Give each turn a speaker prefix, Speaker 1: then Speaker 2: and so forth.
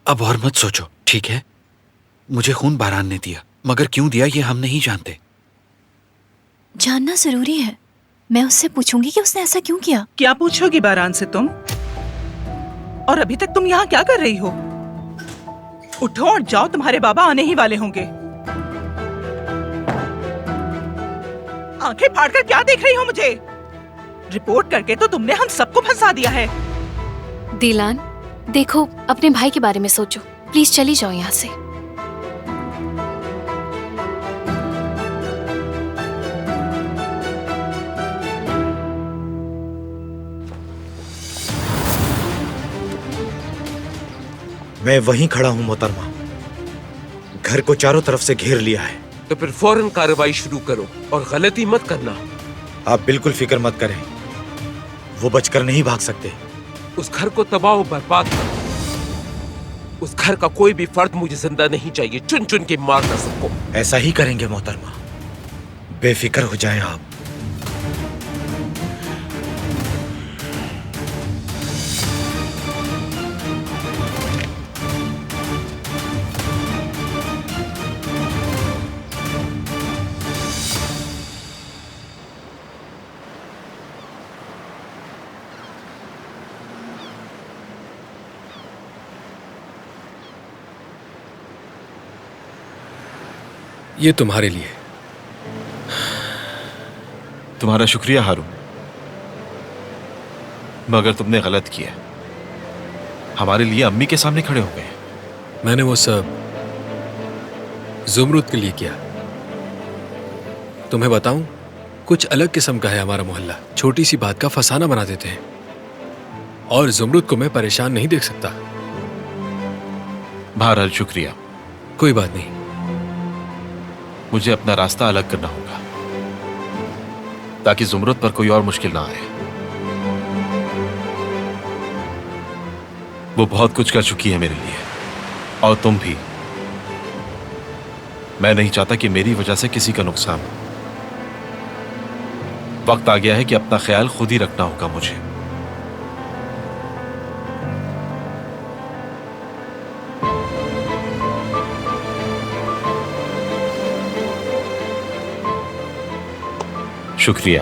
Speaker 1: अब और मत सोचो, ठीक है? मुझे खून बारान ने दिया, मगर क्यों दिया ये हम नहीं जानते।
Speaker 2: जानना जरूरी है। मैं उससे पूछूंगी कि उसने ऐसा क्यों किया।
Speaker 3: क्या पूछोगी बारान से तुम? और अभी तक तुम यहाँ क्या कर रही हो? उठो और जाओ, तुम्हारे बाबा आने ही वाले होंगे। आंखें फाड़कर क्या देख रही हो मुझे? रिपोर्ट करके तो तुमने हम सबको फंसा दिया है।
Speaker 4: दिलान, देखो अपने भाई के बारे में सोचो। प्लीज चली जाओ यहाँ से।
Speaker 5: मैं वहीं खड़ा हूं मोहतरमा। घर को चारों तरफ से घेर लिया है।
Speaker 6: तो फिर फौरन कार्रवाई शुरू करो और गलती मत करना।
Speaker 5: आप बिल्कुल फिक्र मत करें, वो बचकर नहीं भाग सकते।
Speaker 6: उस घर को तबाह और बर्बाद करो। उस घर का कोई भी फर्द मुझे जिंदा नहीं चाहिए। चुन चुन के मारना सबको।
Speaker 5: ऐसा ही करेंगे मोहतरमा, बेफिक्र हो जाएं आप।
Speaker 7: ये तुम्हारे लिए।
Speaker 8: तुम्हारा शुक्रिया हारून, मगर तुमने गलत किया। हमारे लिए अम्मी के सामने खड़े हो गए।
Speaker 7: मैंने वो सब जुमरुद के लिए किया। तुम्हें बताऊं, कुछ अलग किस्म का है हमारा मोहल्ला। छोटी सी बात का फसाना बना देते हैं, और जुमरुद को मैं परेशान नहीं देख सकता।
Speaker 8: बहरहाल शुक्रिया।
Speaker 7: कोई बात नहीं।
Speaker 8: मुझे अपना रास्ता अलग करना होगा ताकि जुमरुद पर कोई और मुश्किल ना आए। वो बहुत कुछ कर चुकी है मेरे लिए, और तुम भी। मैं नहीं चाहता कि मेरी वजह से किसी का नुकसान हो। वक्त आ गया है कि अपना ख्याल खुद ही रखना होगा मुझे। शुक्रिया।